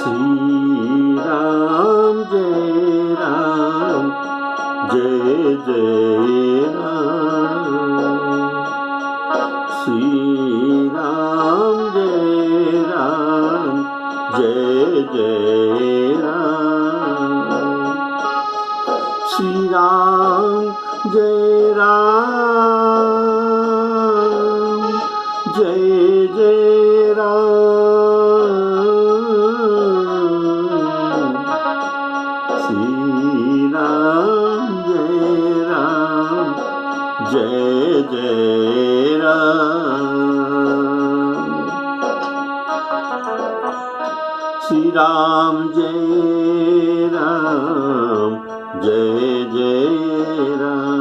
श्री राम जय राम जय जय राम। श्री राम जय राम जय जय राम। श्री राम जय राम जय जय राम। श्री राम जय राम जय जय राम। श्री राम जय राम जय जय राम।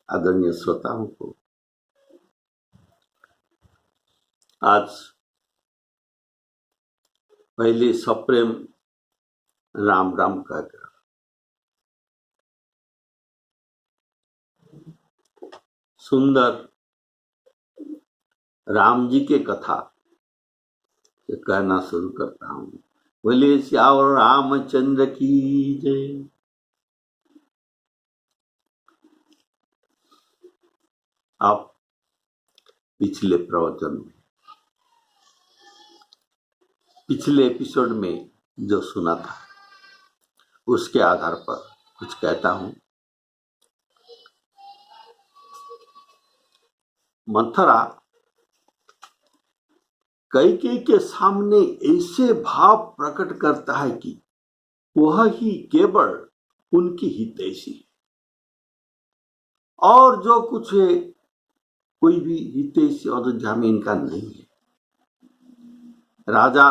आदरणीय श्रोताओं को आज पहले सप्रेम राम राम कहकर सुंदर राम जी के कथा कहना शुरू करता हूं। बोले श्यावर रामचंद्र की जय। आप पिछले प्रवचन में, पिछले एपिसोड में जो सुना था उसके आधार पर कुछ कहता हूं। मंथरा कैकेयी के सामने ऐसे भाव प्रकट करता है कि वह ही केवल उनकी हितैषी है और जो कुछ है कोई भी हितैषी अयोध्या में इनका नहीं है। राजा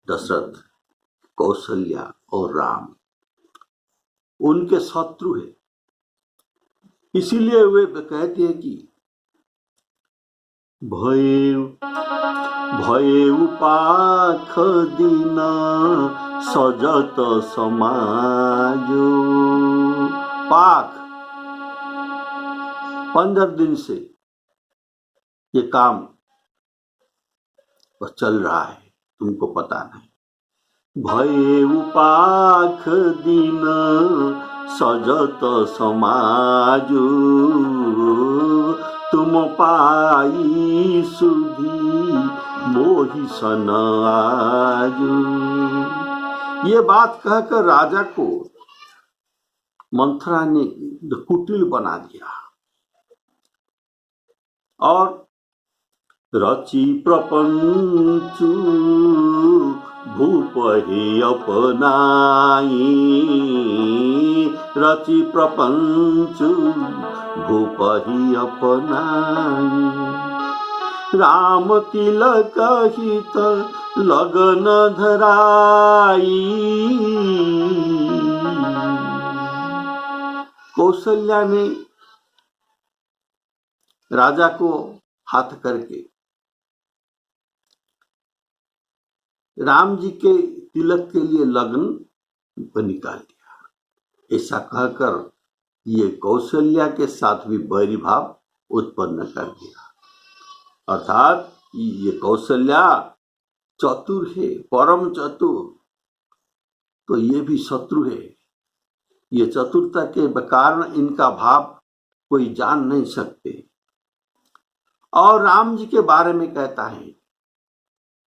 दशरथ, कौशल्या और राम उनके शत्रु है। इसीलिए वे कहते हैं कि भयेउ पाख दिन सजत समाजो। पाख 15 दिन से ये काम बस चल रहा है, तुमको पता नहीं। भयेउ पाख दिन सजत समाजो। तुम पाई सुधी मोहि सन आजो। ये बात कहकर राजा को मंथरा ने कुटिल बना दिया और रचि प्रपंचु भूप हे अपनाई। रचि प्रपंचु भूप ही अपनाई। राम तिलक हित लगन धराई। कौशल्या ने राजा को हाथ करके राम जी के तिलक के लिए लग्न को निकाल दिया। ऐसा कहकर ये कौशल्या के साथ भी बैरी भाव उत्पन्न कर दिया। अर्थात ये कौशल्या चतुर है, परम चतुर, तो ये भी शत्रु है। ये चतुरता के कारण इनका भाव कोई जान नहीं सकते। और राम जी के बारे में कहता है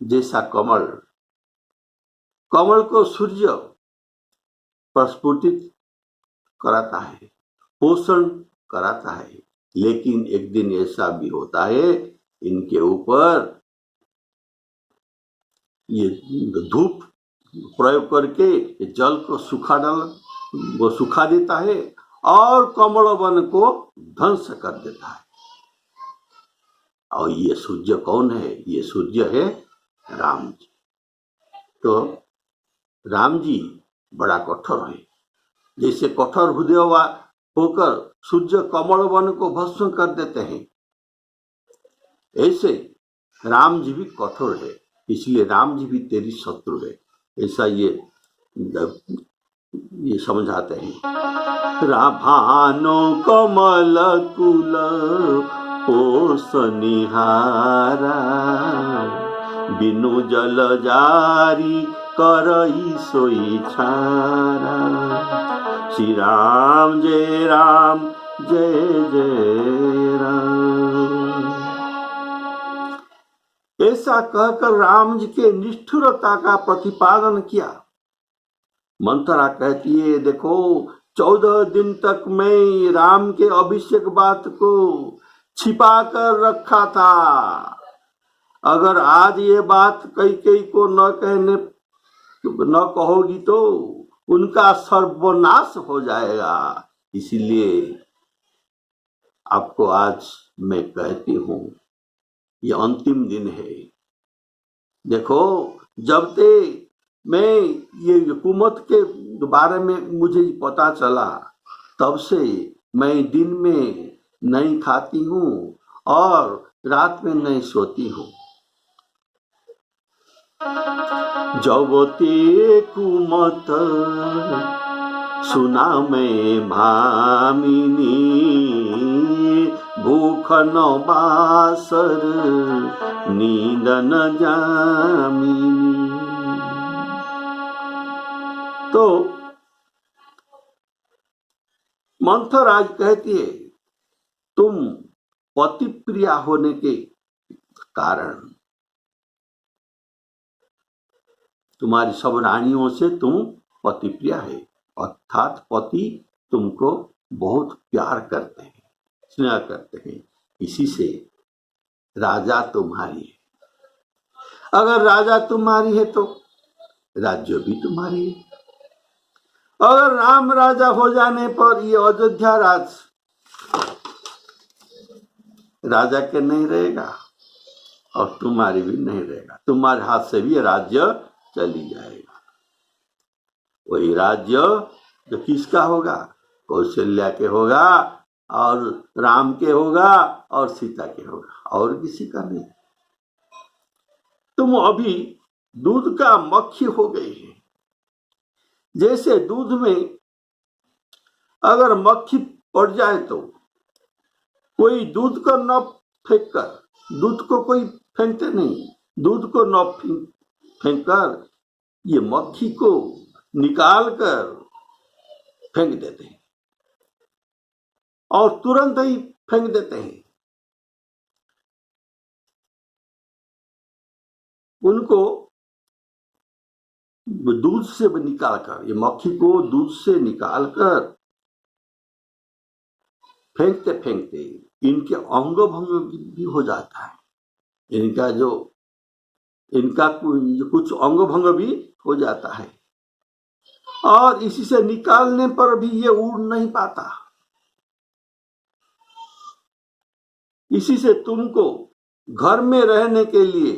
जैसा कमल को सूर्य प्रस्फुटित कराता है, पोषण कराता है, लेकिन एक दिन ऐसा भी होता है इनके ऊपर ये धूप प्रयोग करके जल को सुखा देता है और कमल वन को ध्वंस कर देता है। और ये सूर्य कौन है? ये सूर्य है राम जी। तो राम जी बड़ा कठोर है। जैसे कठोर हृदय होकर सूर्य कमल वन को भस्म कर देते हैं, ऐसे राम जी भी कठोर है। इसलिए राम जी भी तेरी शत्रु है। ऐसा ये ये समझाते हैं। राभानो कमल कुल पोष निहारा, बिनु जल जारी करई सोई छारा। श्री राम जय राम जय जय राम। ऐसा कहकर राम जी के निष्ठुरता का प्रतिपादन किया। मंथरा कहती है, देखो 14 दिन तक मैं राम के अभिषेक बात को छिपा कर रखा था। अगर आज ये बात कई को न कहोगी तो उनका सर्वनाश हो जाएगा। इसीलिए आपको आज मैं कहती हूं, ये अंतिम दिन है। देखो, जब से मैं ये हुकूमत के बारे में मुझे पता चला, तब से मैं दिन में नहीं खाती हूँ और रात में नहीं सोती हूँ। जब ते कुमत सुना मैं भामिनी, भूख न बासर नींद न जामिनी। तो मंथरा कहती है, तुम पति प्रिया होने के कारण तुम्हारी सब रानियों से तुम पति प्रिया है, अर्थात पति तुमको बहुत प्यार करते हैं, स्नेह करते हैं। इसी से राजा तुम्हारी है। अगर राजा तुम्हारी है तो राज्य भी तुम्हारी है। अगर राम राजा हो जाने पर ये अयोध्या राजा के नहीं रहेगा और तुम्हारी भी नहीं रहेगा। तुम्हारे हाथ से भी राज्य चली जाएगा। वही राज्य जो किसका होगा? कौशल्या के होगा और राम के होगा और सीता के होगा, और किसी का नहीं। तुम अभी दूध का मक्खी हो गई है। जैसे दूध में अगर मक्खी पड़ जाए तो कोई दूध को न फेंक कर, दूध को कोई फेंकते नहीं, दूध को न फेंक कर ये मक्खी को निकाल कर फेंक देते हैं और तुरंत ही फेंक देते हैं। उनको दूध से निकालकर, ये मक्खी को दूध से निकालकर फेंकते फेंकते इनके अंग भंग भी हो जाता है। इनका कुछ अंग भंग भी हो जाता है और इसी से निकालने पर भी ये उड़ नहीं पाता। इसी से तुमको घर में रहने के लिए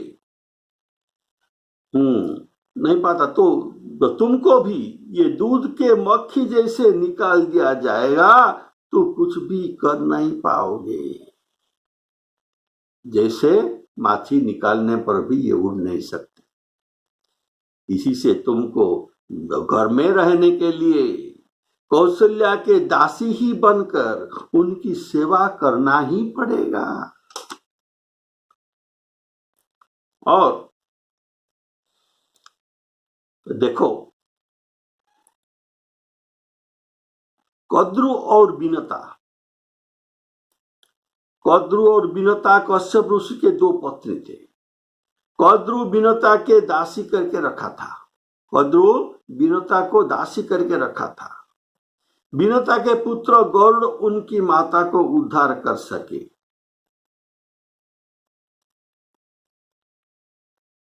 नहीं पाता, तो तुमको भी ये दूध के मक्खी जैसे निकाल दिया जाएगा तो कुछ भी कर नहीं पाओगे। जैसे माछी निकालने पर भी ये उड़ नहीं सकते। इसी से तुमको घर में रहने के लिए कौशल्या के दासी ही बनकर उनकी सेवा करना ही पड़ेगा। और देखो, कद्रु और विनता कश्यप ऋषि के 2 पत्नी थे। कद्रु विनता के दासी करके रखा था। कद्रु विनता को दासी करके रखा था। विनता के पुत्र गरुड़ उनकी माता को उद्धार कर सके।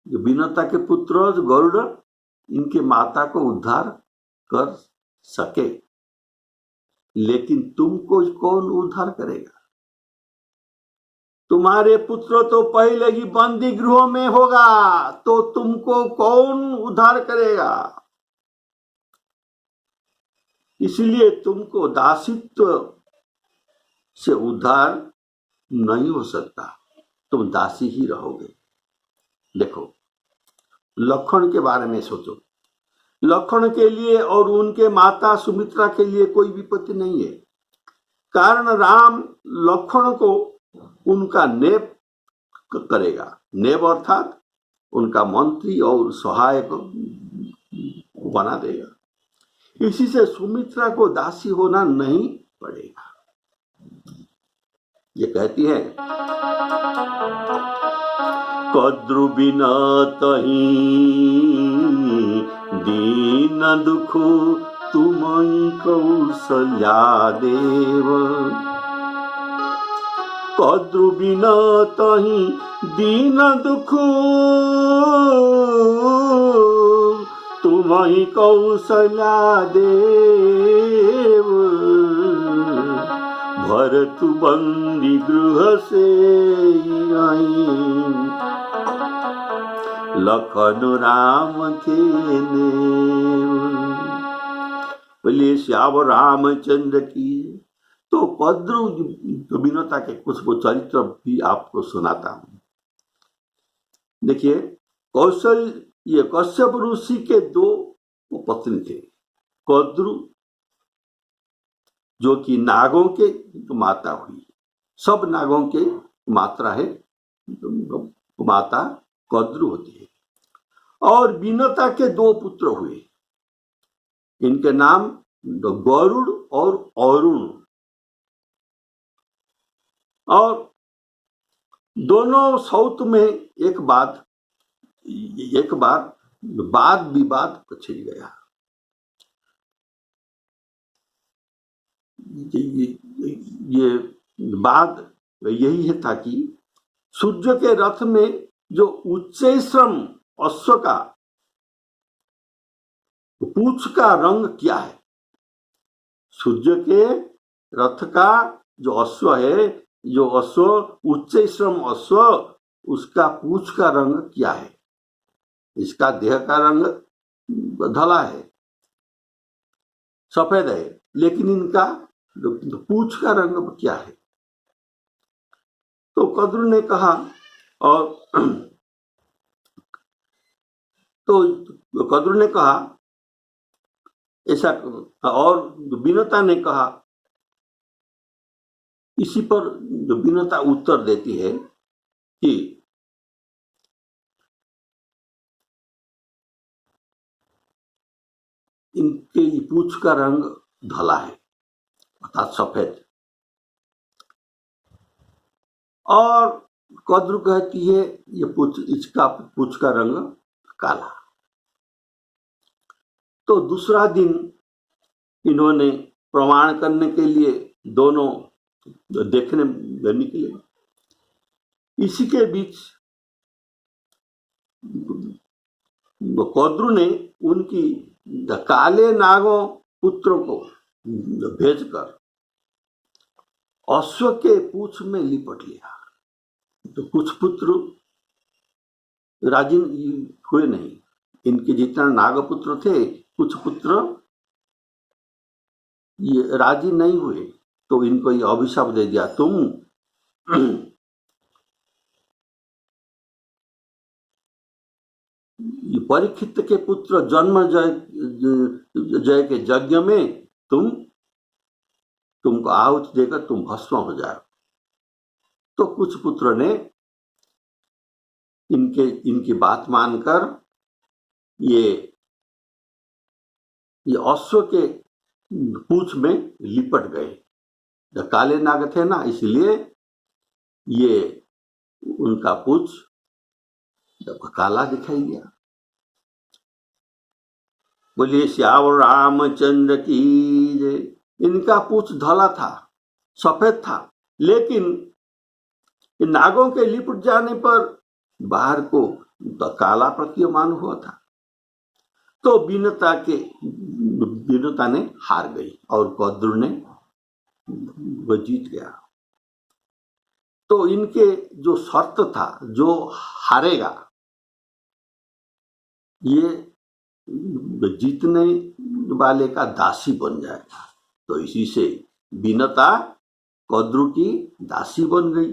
विनता के पुत्र गरुड़ इनके माता को उद्धार कर सके, लेकिन तुमको कौन उद्धार करेगा? तुम्हारे पुत्र तो पहले ही बंदी गृह में होगा, तो तुमको कौन उद्धार करेगा? इसलिए तुमको दासित्व से उद्धार नहीं हो सकता, तुम दासी ही रहोगे। देखो, लखन के बारे में सोचो। लक्ष्मण के लिए और उनके माता सुमित्रा के लिए कोई विपत्ति नहीं है, कारण राम लक्ष्मण को उनका नेब करेगा। नेब अर्थात उनका मंत्री और सहायक बना देगा। इसी से सुमित्रा को दासी होना नहीं पड़ेगा। ये कहती है, कद्रु बिना तही दीन दुख तुमई कौशल्या देव। कद्रु बिना तही दीन दुख तुमई कौशल्या देव। भरत बंदी गृह से आई लखन राम के नेव। बोलिए श्याम रामचंद्र की। तो कद्रु विनता के कुछ चरित्र भी आपको सुनाता हूं। देखिए, ये कश्यप ऋषि के दो पत्नी थे। कद्रु जो कि नागों के माता हुई, सब नागों के मात्रा है, माता कद्रु होती है। और विनता के दो पुत्र हुए, इनके नाम गरुड़ और अरुण। और दोनों सौत में एक बार वाद विवाद छिड़ गया। ये बात यही है था कि सूर्य के रथ में जो उच्च श्रम अश्व का पूछ का रंग क्या है। सूर्य के रथ का जो अश्व है, जो अश्व उच्च श्रम अश्व, उसका पूछ का रंग क्या है। इसका देह का रंग धला है, सफेद है, लेकिन इनका पूछ का रंग क्या है। तो कद्रु ने कहा, और तो कद्रु ने कहा ऐसा, और विनता ने कहा। इसी पर जो विनता उत्तर देती है कि इनके पूछ का रंग धला है, अर्थात सफेद। और कद्रु कहती है इसका पूछ का रंग काला। तो दूसरा दिन इन्होंने प्रमाण करने के लिए दोनों देखने निकले। इसी के बीच कद्रु ने उनकी काले नागों पुत्रों को भेजकर अश्व के पूछ में लिपट लिया। तो कुछ पुत्र राजी हुए नहीं। इनके जितना नागपुत्र थे, कुछ पुत्र ये राजी नहीं हुए। तो इनको ये अभिशाप दे दिया, तुम परीक्षित के पुत्र जन्म जय के यज्ञ में तुमको आहुति देकर तुम भस्म हो जाओ। तो कुछ पुत्र ने इनकी बात मानकर ये अश्व के पूछ में लिपट गए। जो काले नाग थे ना, इसलिए ये उनका पूछ काला दिखाई दिया। बोलिए श्याम रामचंद्र की जय। इनका पूछ धला था, सफेद था, लेकिन नागों के लिपट जाने पर बाहर को काला प्रतीयमान हुआ था। तो विनता ने हार गई और कद्रु ने वो जीत गया। तो इनके जो शर्त था, जो हारेगा ये जीतने वाले का दासी बन जाएगा। तो इसी से विनता कद्रु की दासी बन गई।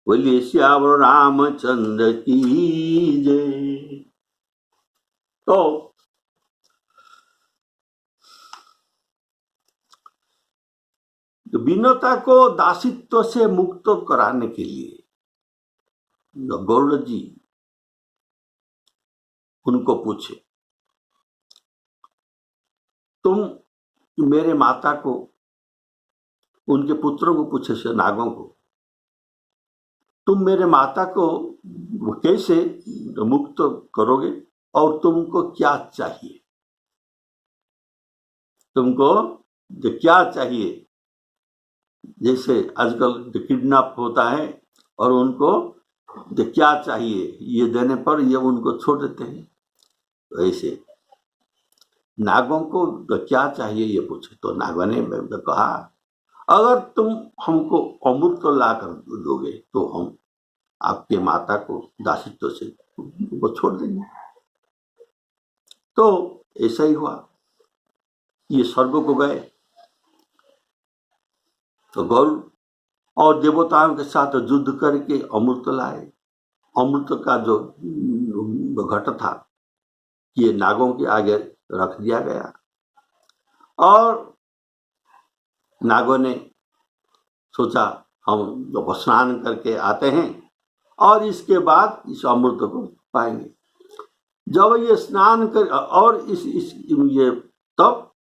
बोलिए श्याम रामचंद्र की जय। तो तो विनता को दासित्व से मुक्त कराने के लिए गरुड़ जी उनको पूछे, तुम मेरे माता को, उनके पुत्रों को पूछे से नागों को, तुम मेरे माता को कैसे मुक्त करोगे और तुमको क्या चाहिए? तुमको क्या चाहिए? जैसे आजकल किडनैप होता है और उनको क्या चाहिए ये देने पर ये उनको छोड़ देते हैं, तो ऐसे नागों को क्या चाहिए ये पूछे तो नागों ने कहा, अगर तुम हमको अमृत ला कर दोगे तो हम आपके माता को दासित्व से वो छोड़ देंगे। तो ऐसा ही हुआ, ये स्वर्ग को गए तो गरुड़ और देवताओं के साथ युद्ध करके अमृत लाए। अमृत का जो घट था ये नागों के आगे रख दिया गया और नागों ने सोचा हम स्नान करके आते हैं और इसके बाद इस अमृत को पाएंगे। जब ये स्नान कर और इस ये तब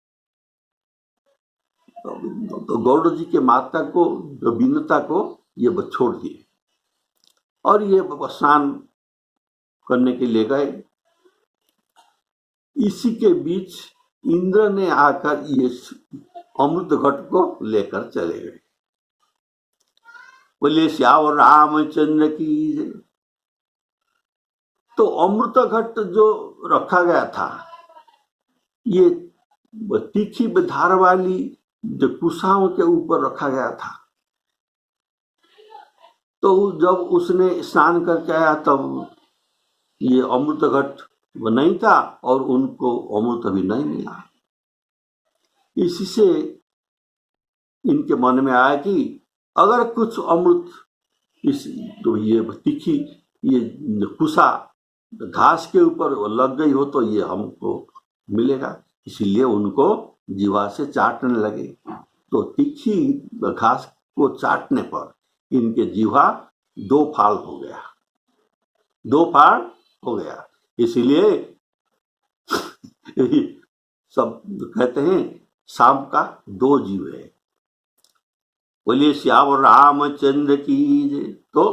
तो गरुड़ जी के माता को विनता को ये छोड़ दिए और ये स्नान करने के लिए गए। इसी के बीच इंद्र ने आकर ये अमृत घट को लेकर चले गए। बोले श्यावर रामचंद्र की जय। तो अमृत घट जो रखा गया था ये तीखी धार वाली जो कुशाओं के ऊपर रखा गया था। तो जब उसने स्नान करके आया तब ये अमृत घट नहीं था और उनको अमृत भी नहीं मिला। इसी से इनके मन में आया कि अगर कुछ अमृत इस तो ये तीखी ये कुशा घास के ऊपर लग गई हो तो ये हमको मिलेगा, इसीलिए उनको जीवा से चाटने लगे। तो तीखी घास को चाटने पर इनके जीवा दो फाड़ हो गया। इसीलिए सब कहते हैं सांप का दो जीव है। बोलिए श्यावर रामचंद्र की जय। तो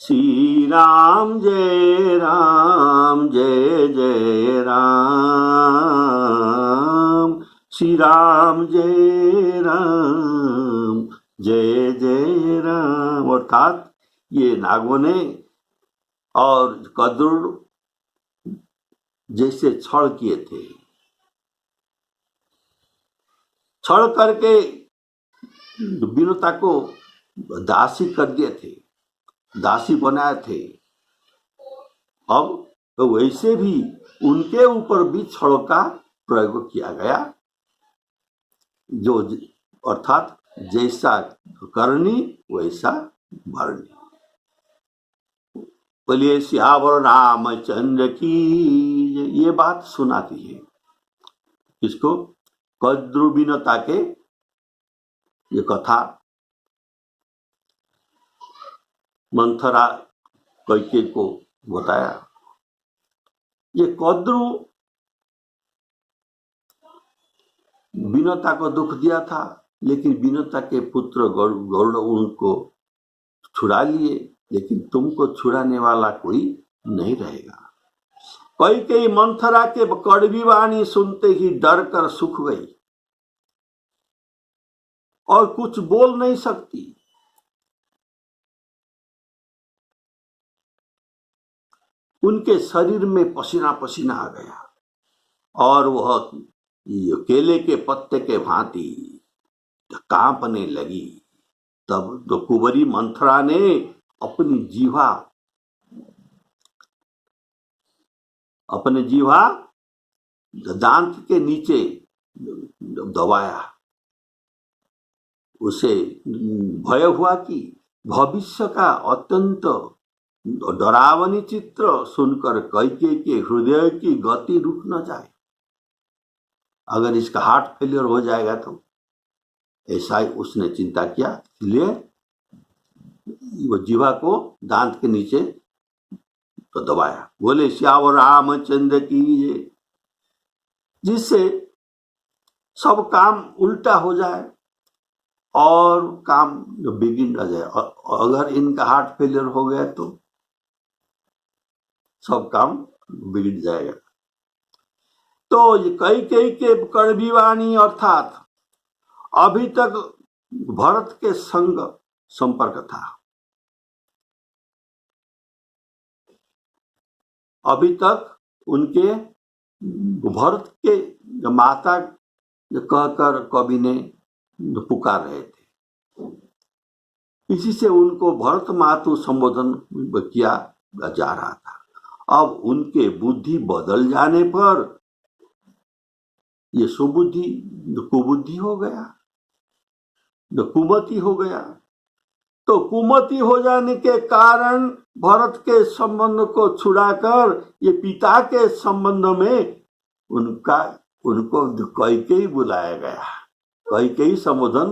श्री राम जय जय राम, श्री राम जय जय राम। अर्थात ये नागों ने और कद्रुड़ जैसे छल किए थे, छल करके विनता को दासी कर दिए थे, दासी बनाए थे। अब तो वैसे भी उनके ऊपर भी छल का प्रयोग किया गया, जो अर्थात जैसा करनी वैसा भरनी। बोलिए श्यावर रामचंद्र की ये बात सुनाती है इसको कद्रु विनता के ये कथा मंथरा कैकेयी को बताया। ये कद्रु विनता को दुख दिया था, लेकिन विनता के पुत्र गरुड़ उनको छुड़ा लिए, लेकिन तुमको छुड़ाने वाला कोई नहीं रहेगा। कैकेयी मंथरा के कड़वी वाणी सुनते ही डर कर सूख गई और कुछ बोल नहीं सकती। उनके शरीर में पसीना पसीना आ गया और वह केले के पत्ते के भांति कांपने लगी। तब तो कुंवरी मंथरा ने अपने जीवा दांत के नीचे दबाया। उसे भय हुआ कि भविष्य का अत्यंत डरावनी चित्र सुनकर कैकेयी के हृदय की गति रुक न जाए। अगर इसका हार्ट फेलियर हो जाएगा तो। ऐसा ही उसने चिंता किया, इसलिए वो जीवा को दांत के नीचे तो दबाया। बोले श्यावर रामचंद्र की जय। जिससे सब काम उल्टा हो जाए और काम बिगिन आ जाए। अगर इनका हार्ट फेलियर हो गया तो सब काम बिगड़ जाएगा। तो ये कैकेयी के कड़वी वाणी अर्थात अभी तक भरत के संग संपर्क था। अभी तक उनके भरत के माता कहकर कवि ने पुकार रहे थे, इसी से उनको भरत मातु संबोधन किया जा रहा था। अब उनके बुद्धि बदल जाने पर ये सुबुद्धि कुबुद्धि हो गया, कुमति हो गया। तो कुमति हो जाने के कारण भरत के संबंध को छुड़ाकर ये पिता के संबंध में उनको कैकेयी बुलाया गया, कैकेयी संबोधन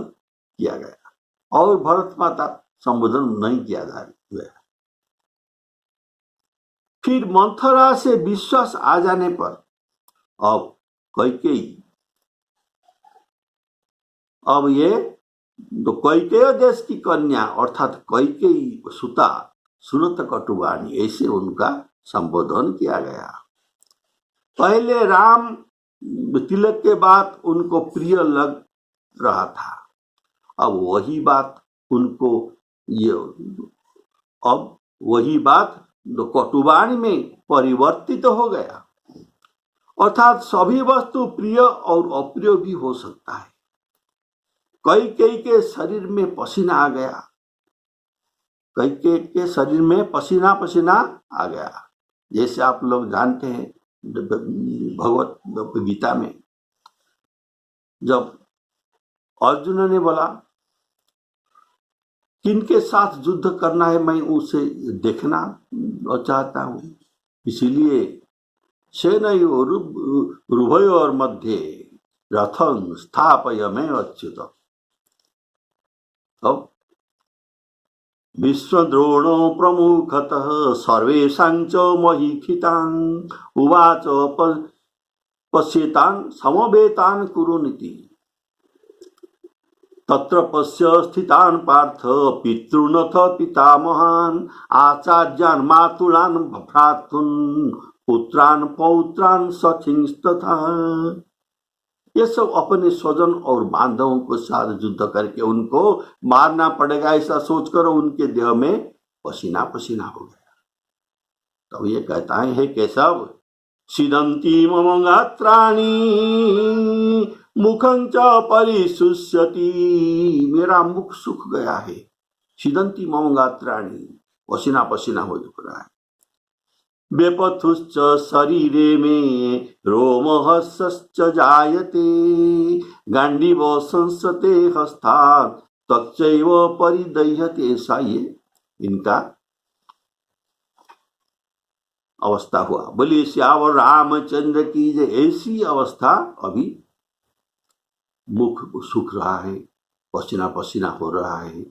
किया गया और भरत माता संबोधन नहीं किया गया। फिर मंथरा से विश्वास आ जाने पर अब कैकेयी, अब ये तो कैकेयी देश की कन्या अर्थात कैकेयी सुता सुनत कटुवाणी, ऐसे उनका संबोधन किया गया। पहले राम तिलक के बाद उनको प्रिय लग रहा था, अब वही बात कटुवाणी में परिवर्तित हो गया। अर्थात सभी वस्तु प्रिय और अप्रिय भी हो सकता है। कैकेयी के शरीर में पसीना आ गया, कैकेयी के शरीर में पसीना पसीना आ गया। जैसे आप लोग जानते हैं भगवत गीता में जब अर्जुन ने बोला किनके साथ युद्ध करना है, मैं उसे देखना चाहता हूं, इसीलिए सेनयोरुभयोर मध्ये रथं स्थापयामि अच्युत। अब विश्वद्रोणो प्रमुखतः सर्वेषां च महीक्षितान् उवाच पश्येतान् समवेतान् कुरुनिति। तत्र पश्य स्थितान् पार्थ पितॄनथ पितामहान् आचार्यान् मातुलान् भ्रातॄन् पुत्रान् पौत्रान् सखींस्तथा। ये सब अपने स्वजन और बांधवों के साथ युद्ध करके उनको मारना पड़ेगा, ऐसा सोचकर उनके देह में पसीना पसीना हो गया। तो ये कहता है, हे केशव, सीदंती मम गात्राणि मुखं च परिशुष्यति। मेरा मुख सूख गया है। सीदंती मम गात्राणि, पसीना पसीना हो रहा है। व्यपथुश्च शरीरे में रोमहर्षश्च जायते गांडीव संसते हस्तात् तच्चैव परिदह्यते। ऐसा ये इनका अवस्था हुआ। बोलिए श्यावर रामचंद्र की जय। ऐसी अवस्था अभी मुख सूख रहा है, पसीना पसीना हो रहा है,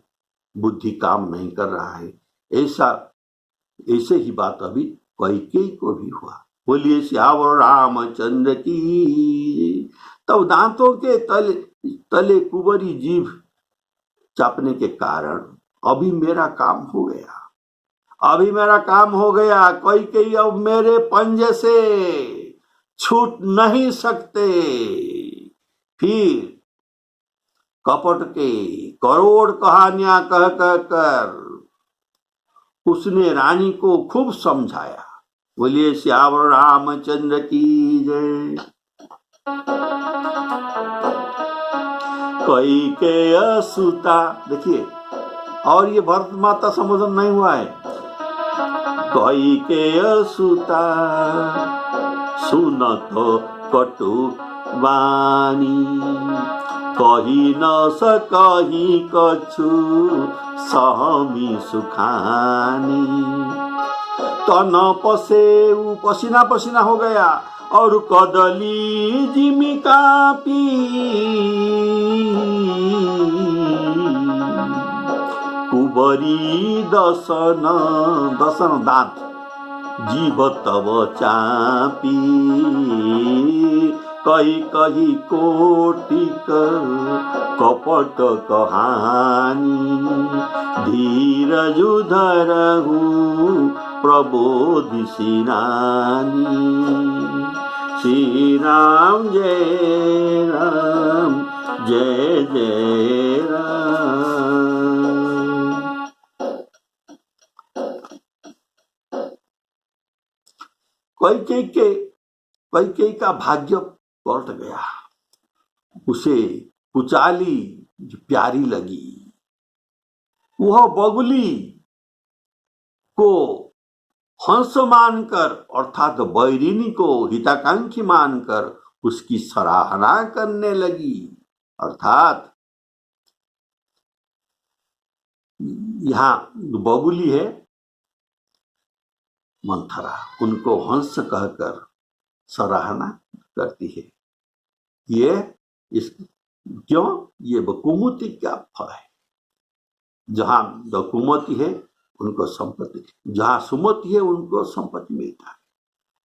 बुद्धि काम नहीं कर रहा है, ऐसे ही बात अभी कैकेयी को भी हुआ। बोलिए श्यावर रामचंद्र की। तब दांतों के तले कुबरी जीभ चापने के कारण अभी मेरा काम हो गया, अभी मेरा काम हो गया। कैकेयी अब मेरे पंजे से छूट नहीं सकते। फिर कपट के करोड़ कहानियां कह कर उसने रानी को खूब समझाया। बोलिए श्यावर रामचंद्र की जय। कैकेयी सुता, देखिए, और ये भरत माता संबोधन नहीं हुआ है। कैकेयी सुता सुनत कटु वाणी कही न सकही कछु सहमी सुखानी। तन पसे पसीना पसीना हो गया और कदली जिमी कापी कुबरी दसन दांत जीव तब चापी कही कही कोटिक कपट कहानी धीरज धरहु प्रबोधि नानी श्री राम जय राम जय जय राम। कैकेयी का भाग्य पलट गया। उसे कुचाली प्यारी लगी। वह बगुली को हंस मानकर अर्थात बैरिनी को हिताकांक्षी मानकर उसकी सराहना करने लगी। अर्थात यहाँ बगुली है मंथरा, उनको हंस कहकर सराहना करती है। ये क्यों? ये कुमति का फल है। जहां कुमति है उनको संपत्ति, जहां सुमति है उनको संपत्ति मिलता है,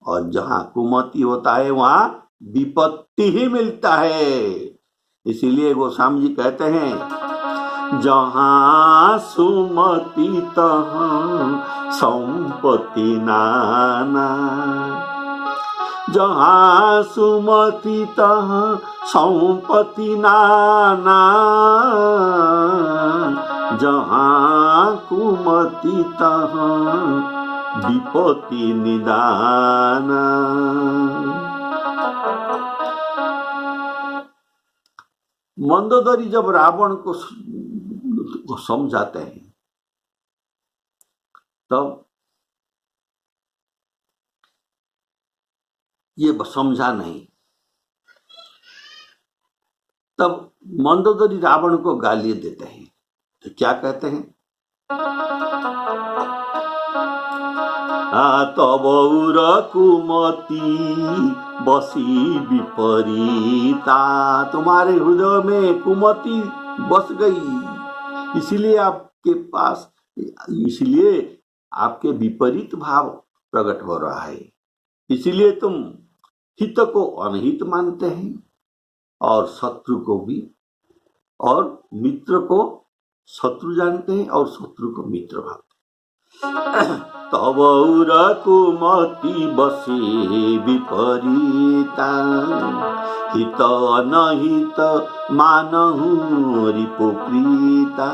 और जहां कुमति होता है वहां विपत्ति ही मिलता है। इसीलिए गोस्वामी जी कहते हैं, जहां सुमति तहां संपत्ति नाना, जहां सुमति तहां संपत्ति नाना, जहां कुमति तहां विपत्ति निदाना। मंदोदरी जब रावण को समझाते हैं तब ये समझा नहीं, तब मंदोदरी रावण को गाली देते हैं। तो क्या कहते हैं? तब कुमति बसी विपरीता, तुम्हारे हृदय में कुमति बस गई, इसलिए आपके विपरीत भाव प्रकट हो रहा है। इसीलिए तुम हित को अनहित मानते हैं और शत्रु को भी, और मित्र को शत्रु जानते हैं और शत्रु को मित्र भावते हैं। तब कुमति बसे विपरीता, हित अनहित मानहु रिपुप्रीता।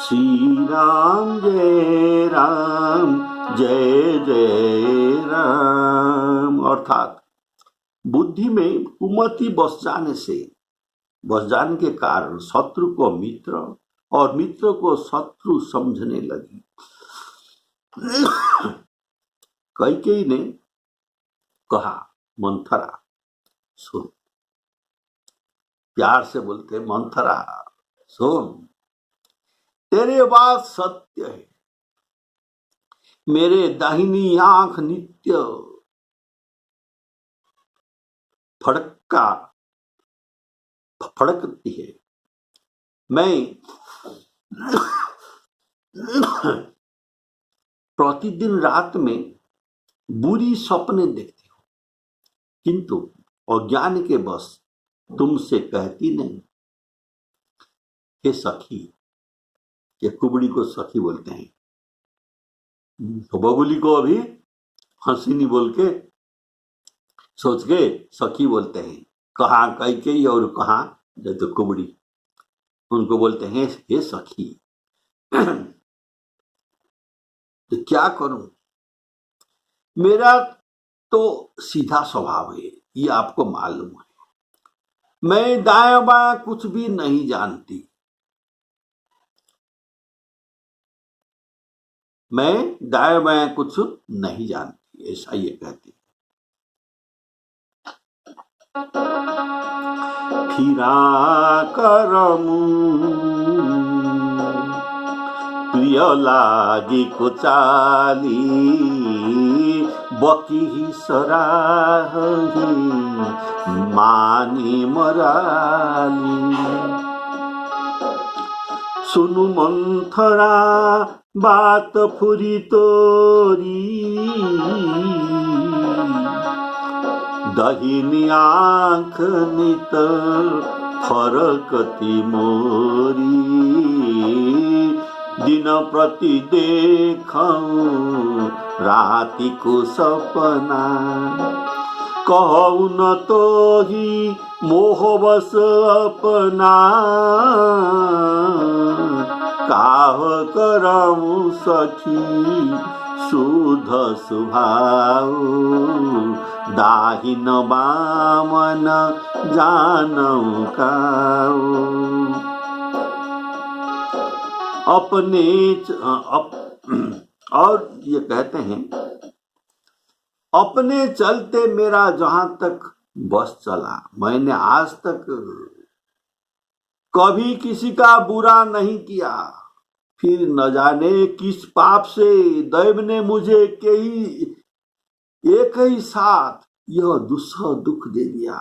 श्री राम जय राम जय जय राम। अर्थात बुद्धि में कुमति बस जाने के कारण शत्रु को मित्र और मित्र को शत्रु समझने लगी। कैकेयी ने कहा, मंथरा सुन, प्यार से बोलते, मंथरा सुन, तेरे बात सत्य है, मेरे दाहिनी आंख नित्य फड़कती है। मैं प्रतिदिन रात में बुरी सपने देखती हूं, किंतु अज्ञान के बस तुमसे कहती नहीं। हे सखी, ये कुबड़ी को सखी बोलते हैं, तो बबुली को अभी हंसी नहीं बोल के सोच के सखी बोलते हैं। कहाँ कैकेयी और कहाँ तो कुबड़ी, उनको बोलते हैं हे सखी। तो क्या करूं, मेरा तो सीधा स्वभाव है, ये आपको मालूम है। मैं दाया बाया कुछ भी नहीं जानती, मैं दाया बाया कुछ नहीं जानती, ऐसा ये कहती। फिरा करमु प्रिय लागी कुचाली, बकी सराही मानी मराली। सुनु मंथरा बात फुरी तोरी, दहिनी आँख नित फरकती मोरी। दिन प्रति देखौं राति को सपना, कहूं न तो ही मोहवश अपना। काह करऊं सखी शुद्ध स्वभाव, दाहिन बामन जानऊ काऊ। अपने और ये कहते हैं, अपने चलते मेरा जहां तक बस चला। मैंने आज तक कभी किसी का बुरा नहीं किया, फिर न जाने किस पाप से दैव ने मुझे एक ही साथ यह दुस्सह दुख दे दिया।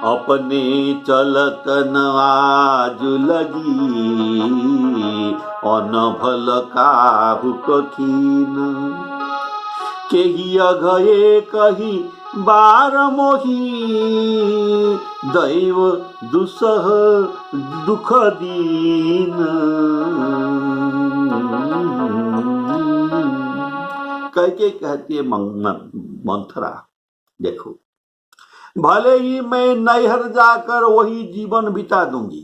अपने चलत न आज लगी, अनभल काहू कखीन। केही अघए कही बार मोही, दैव दुस्सह दुख दीन। कह के कहती है मंथरा, देखो भले ही मैं नैहर जाकर वही जीवन बिता दूंगी,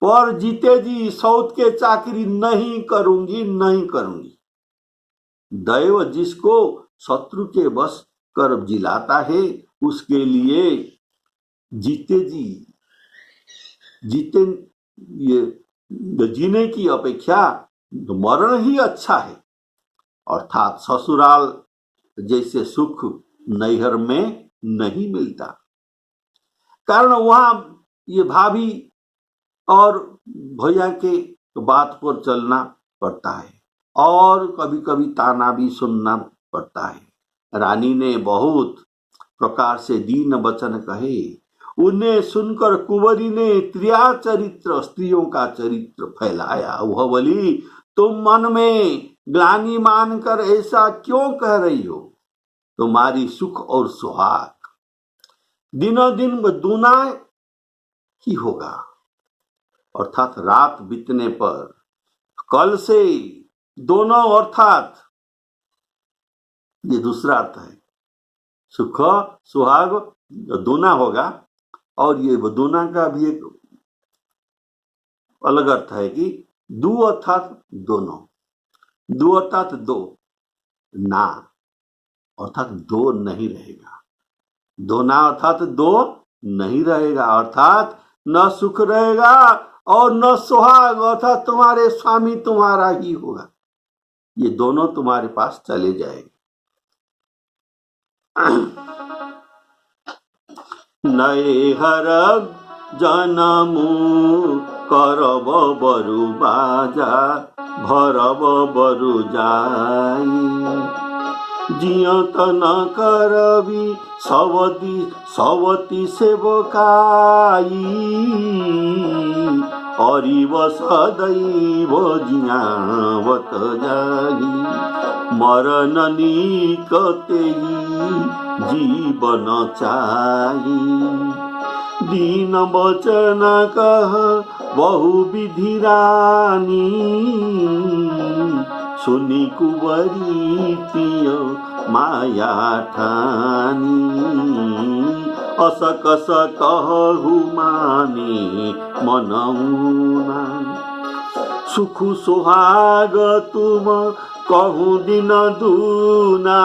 पर जीते जी सौत के चाकरी नहीं करूंगी। दैव जिसको शत्रु के वश कर जिलाता है, उसके लिए जीने की अपेक्षा मरण ही अच्छा है। अर्थात ससुराल जैसे सुख नैहर में नहीं मिलता, कारण वहां ये भाभी और भैया के बात पर चलना पड़ता है और कभी कभी ताना भी सुनना पड़ता है। रानी ने बहुत प्रकार से दीन वचन कहे, उन्हें सुनकर कुंवरी ने त्रिया चरित्र स्त्रियों का चरित्र फैलाया। वह बोली, तुम मन में ग्लानि मानकर ऐसा क्यों कह रही हो? तुम्हारी सुख और सुहाग दिनों दिन दूना ही होगा। अर्थात रात बीतने पर कल से दोनों, अर्थात ये दूसरा अर्थ है, सुख सुहाग दूना होगा। और ये दूना का भी एक अलग अर्थ है कि दो अर्थात दोनों, दो अर्थात दो, ना अर्थात दो नहीं रहेगा, दोना अर्थात दो नहीं रहेगा। अर्थात न सुख रहेगा और न सुहाग, अर्थात तुम्हारे स्वामी तुम्हारा ही होगा, ये दोनों तुम्हारे पास चले जाएंगे। नैहर जनमु करब बरु बाजा, भरब बरु जाई। जियत न करबी सवती सेवकाई, अरिव सदैव जियावत जाई। मरण निकतेही जीवन चाही, दीन वचन कह बहु विधि रानी। सुनी कुंवरी प्रिय माया ठानी, असकस कहु माने मनौना। सुख सुहाग तुम कहूँ दिन दूना,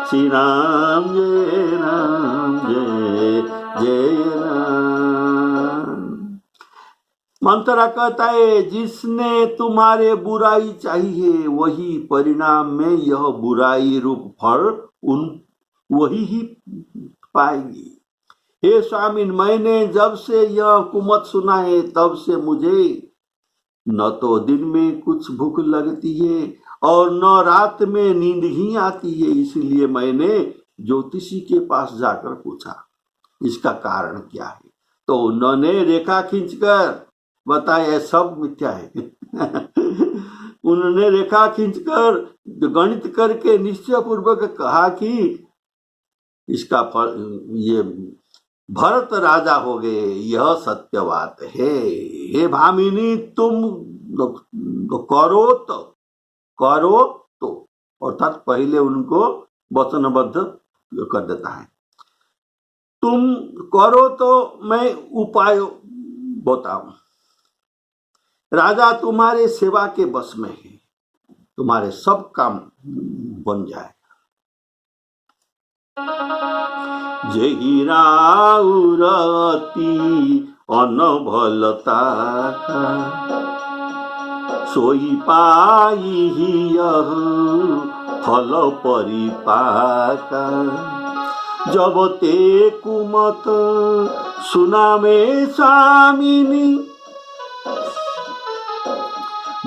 श्री राम जय राम जय जय राम। मंत्रा कहता है, जिसने तुम्हारे बुराई चाहिए वही परिणाम में यह बुराई रूप फल वही ही पाएगी। हे स्वामी, मैंने जब से यह कुमत सुना है तब से मुझे न तो दिन में कुछ भूख लगती है और न रात में नींद ही आती है, इसलिए मैंने ज्योतिषी के पास जाकर पूछा इसका कारण क्या है। तो उन्होंने रेखा खींचकर बताया सब मिथ्या है। उन्होंने रेखा खींचकर गणित करके निश्चय पूर्वक कहा कि इसका फल ये भरत राजा हो गए, यह सत्य बात है। हे भामिनी, तुम करो तो अर्थात पहले उनको वचनबद्ध कर देता है। तुम करो तो मैं उपाय बताऊं। राजा तुम्हारे सेवा के बस में है, तुम्हारे सब काम बन जाए। जेहि राउरती अनभलता सोई पाई फल परिपाका। जब ते कुमत सुना में स्वामिनी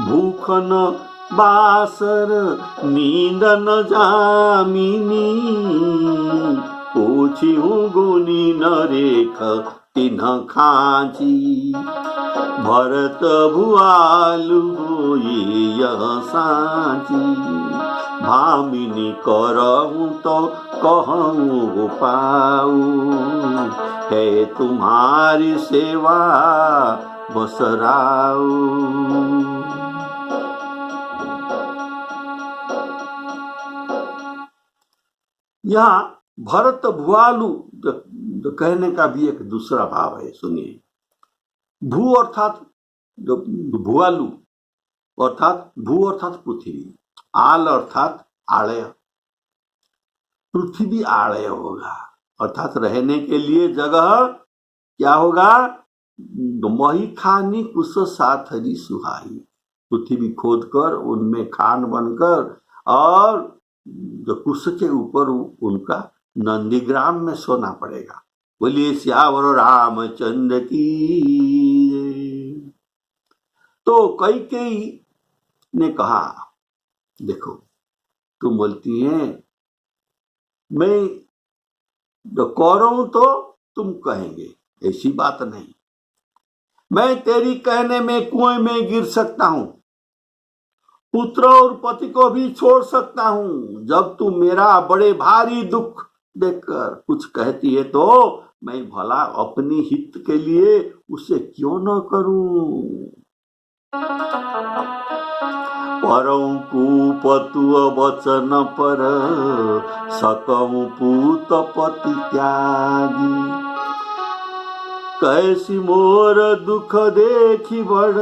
भूख न बासर नींद न जामिनी। पूछी गुनी न रेख तिन्ह खाची भरत भुआलु यह साची। भामिनी करहूँ तो कहूँ पाऊ है तुम्हारी सेवा बसराऊ। यहाँ भरत भुआलु कहने का भी एक दूसरा भाव है, सुनिए। भू अर्थात भुआलु अर्थात भू अर्थात पृथ्वी, आल अर्थात आलय। पृथ्वी आलय होगा अर्थात रहने के लिए जगह क्या होगा। मही खानी कुश साथरी सुहाई, पृथ्वी खोदकर उनमें खान बनकर और कुश के ऊपर उनका नंदीग्राम में सोना पड़ेगा। बोलिए सियावर रामचंद्र की। तो कैकेयी ने कहा, देखो तुम बोलती हैं मैं करूं तो तुम कहेंगे, ऐसी बात नहीं। मैं तेरी कहने में कुएं में गिर सकता हूं, पुत्र और पति को भी छोड़ सकता हूं। जब तू मेरा बड़े भारी दुख देखकर कुछ कहती है तो मैं भला अपनी हित के लिए उसे क्यों न करूं। परं कुपतु वचन पर सकऊं पूत पति त्यागी। कैसी मोर दुख देखी बड़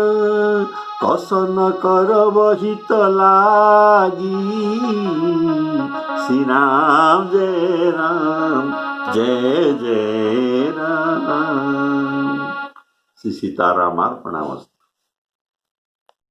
कसन कर हित लागी। श्री राम जय राम जय जय राम। श्री सीताराम अर्पणामस्तु।